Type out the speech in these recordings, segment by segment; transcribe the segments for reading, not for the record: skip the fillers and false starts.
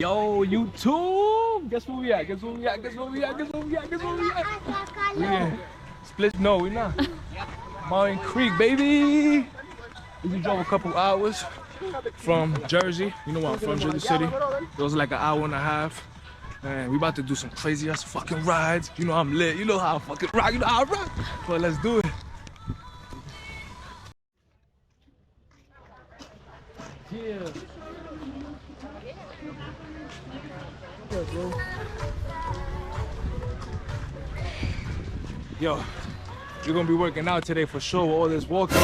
Yo, YouTube! Guess where we at? Guess where we at? Guess where we at? Guess where we at? Guess where we at? We in Split. No, we not. Mountain Creek, baby! We just drove a couple hours from Jersey. You know what? I'm from Jersey City. It was like an hour and a half. And we about to do some crazy ass fucking rides. You know I'm lit. You know how I fucking rock. You know how I rock. But let's do it. Yeah. Yo, we're gonna be working out today for sure with all this walking.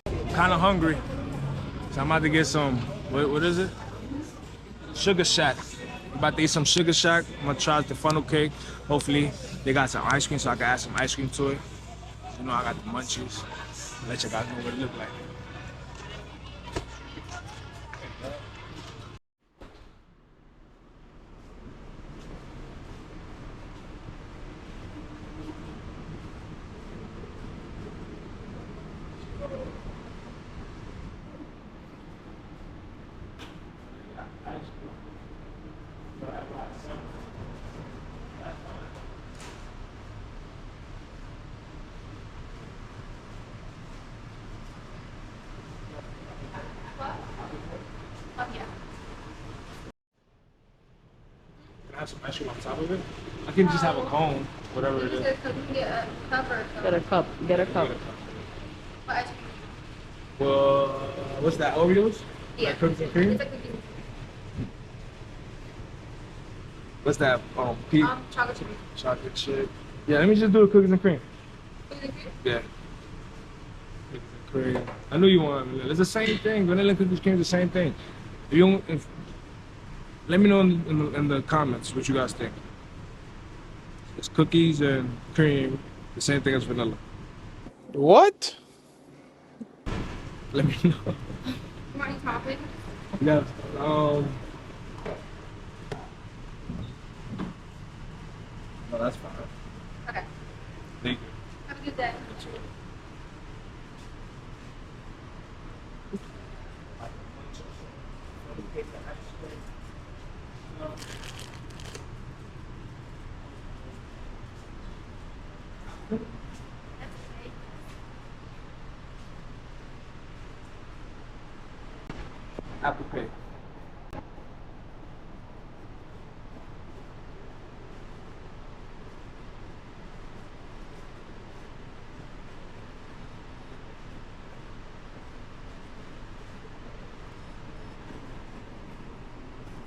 Kinda hungry. So I'm about to get some, what is it? Sugar Shack. I'm about to eat some Sugar Shack. I'm gonna try the funnel cake. Hopefully they got some ice cream so I can add some ice cream to it. You know I got the munchies. Let you guys know what it look like. Can I have some ice cream on top of it? I can just have a cone, whatever it is. Get a cup or Get a cup. Get a cup. what ice cream? Well, what's that, Oreos? Yeah. Like cookies and cream? It's like cookies. What's that, peach? Chocolate chip. Chocolate chip. Yeah, let me just do the cookies and cream. Cookies and cream? Yeah. Cookies and cream. I knew you wanted vanilla. It's the same thing. Vanilla and cookies and cream is the same thing. If you don't, let me know in the comments what you guys think. It's cookies and cream, the same thing as vanilla. What? Let me know. You want any topping? Yeah. No, that's fine. Okay. Thank you. Have a good day. Apple Pay.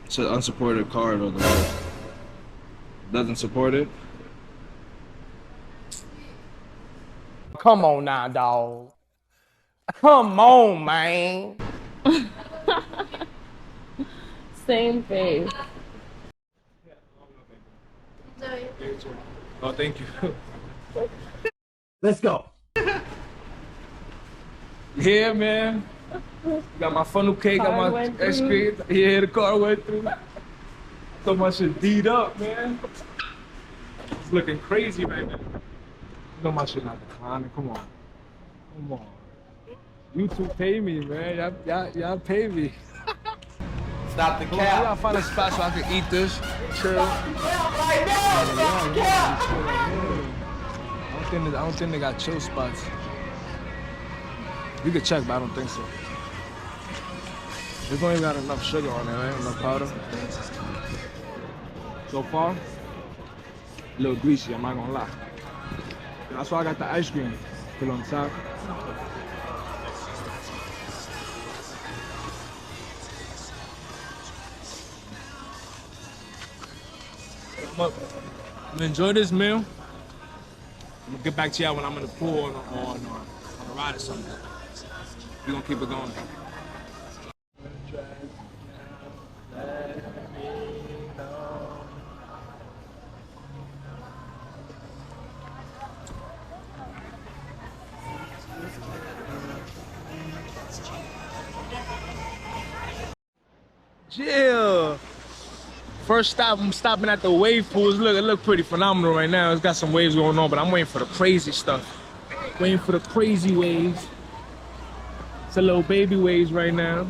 It's an unsupported card or the doesn't support it. Come on now, dog. Come on, man. Same face. Zoe. Oh, thank you. Let's go. Yeah, man. Got my funnel cake, got Car my went ice through. cream. Yeah, the car went through. Thought my shit beat up, man. It's looking crazy right now. You know my shit not declining. Come on. Come on. YouTube pay me, man. Y'all pay me. Stop the Come on, I gotta find a spot so I can eat this. Chill. I don't think they got chill spots. You can check, but I don't think so. This don't even got enough sugar on it, right? Enough powder. So far, a little greasy, I'm not gonna lie. That's why I got the ice cream. Put it on top. I'm gonna enjoy this meal. I'm gonna get back to y'all when I'm in the pool on a ride or something. We're gonna keep it going. Yeah. First stop, I'm stopping at the wave pools. Look, it look pretty phenomenal right now. It's got some waves going on, but I'm waiting for the crazy stuff. Waiting for the crazy waves. a little baby waves right now.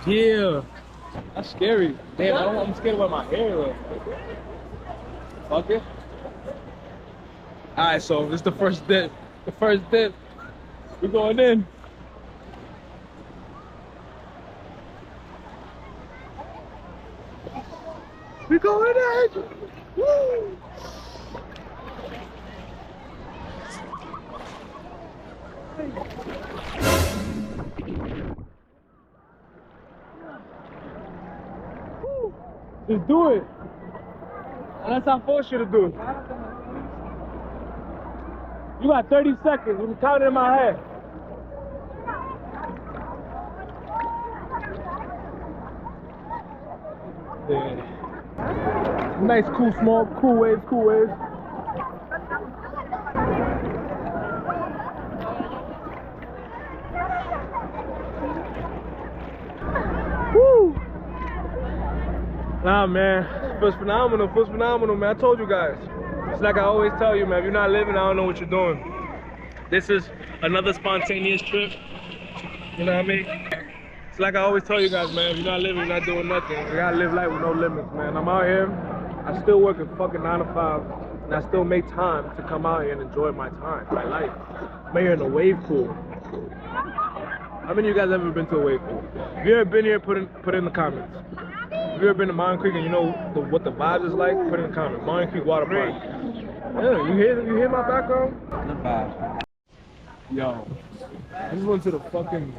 Yeah. That's scary. Damn, I'm scared of where my hair is. Fuck it. Alright, so this is the first dip. The first dip. We're going in. We're going in. Woo! Just do it. And that's how I force you to do it. You got 30 seconds. I'm counting in my head. Yeah. Nice, cool, small, cool waves, cool waves. Woo! Nah, man. First phenomenal, man. I told you guys. It's like I always tell you, man. If you're not living, I don't know what you're doing. This is another spontaneous trip. You know what I mean? It's like I always tell you guys, man. If you're not living, you're not doing nothing. You gotta live life with no limits, man. I'm out here. I still work a fucking 9 to 5. And I still make time to come out here and enjoy my time, my life. I'm here in a wave pool. How many of you guys ever been to a wave pool? If you ever been here, put in the comments. If you ever been to Mountain Creek and you know what the vibe is like, put it in the comments. Mountain Creek Waterpark. Yeah, you hear my background? The vibe. Yo, I just went to the fucking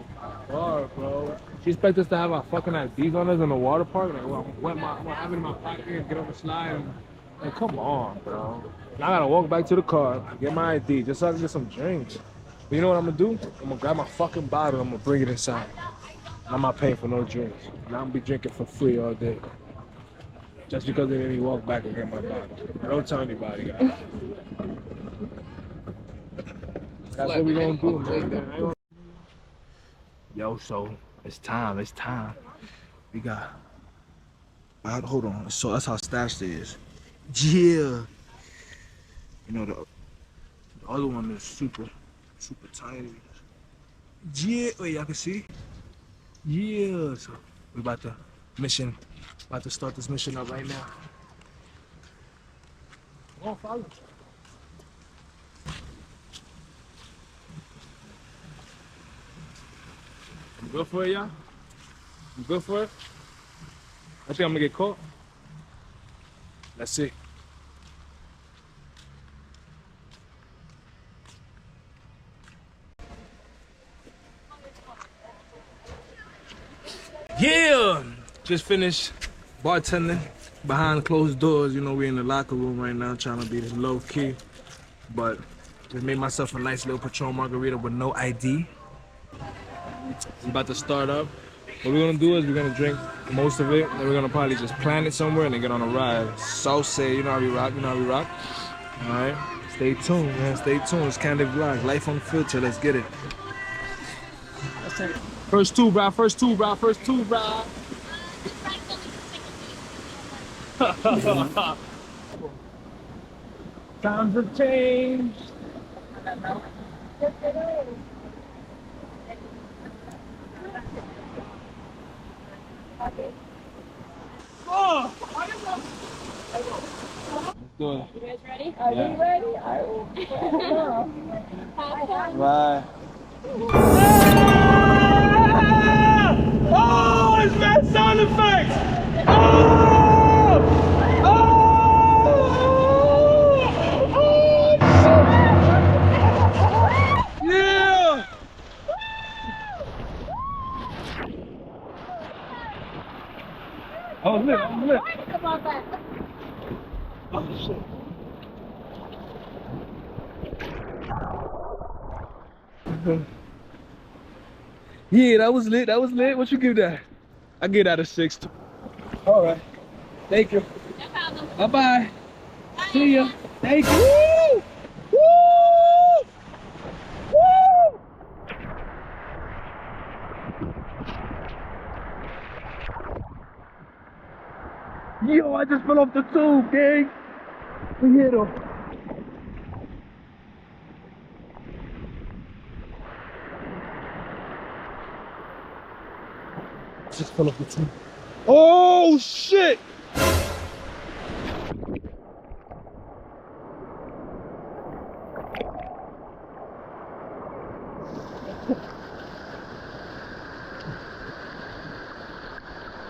bar, bro. She expects us to have our fucking IDs on us in the water park. Like, well, I'm having in my pocket and get on the slide. And, like, come on, bro. Now I gotta walk back to the car, get my ID, just so I can get some drinks. But you know what I'm gonna do? I'm gonna grab my fucking bottle, I'm gonna bring it inside. And I'm not paying for no drinks. And I'm gonna be drinking for free all day. Just because they made me walk back and get my bottle. Don't tell anybody, guys. That's what we gonna do, man. Yo, so it's time. We got. Hold on. So that's how stashed it is. Yeah. You know the other one is super tiny. Yeah. Wait, y'all can see. Yeah. So we about to start this mission up right now. Come on, follow. You good for it, y'all? You good for it? I think I'm gonna get caught. Let's see. Yeah! Just finished bartending behind closed doors. You know, we're in the locker room right now trying to be low key. But just made myself a nice little Patron margarita with no ID. I'm about to start up. What we're gonna do is we're gonna drink most of it, then we're gonna probably just plant it somewhere and then get on a ride. Sauce, you know how we rock, Alright? Stay tuned, man, stay tuned. It's Candid Vlog, life unfiltered, let's get it. First two, bro. Times have changed. Oh! Let's do it. You guys ready? Are we ready? Bye. Oh, it's that sound effects! Oh! Yeah! I was lit. Think about that. Oh, shit. Yeah, that was lit. What you give that? I give that a 6. All right. Thank you. No problem. Bye-bye. See ya. Thank you. Woo! Woo! Woo! Yo, I just fell off the tube, gang. We hit him. just fell off the team. Oh shit!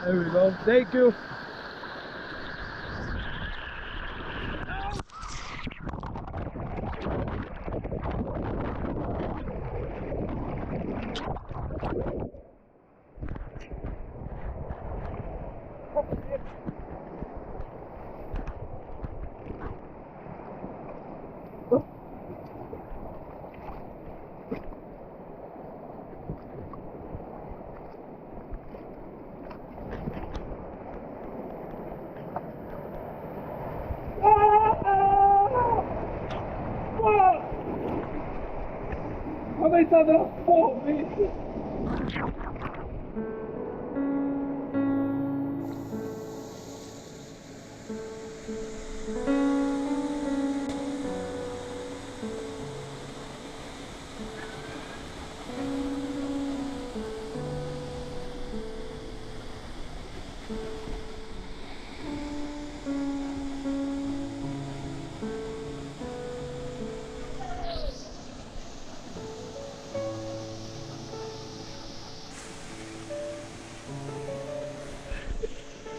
There we go. Thank you. How many times did I fall, man?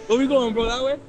Where we going, bro? That way?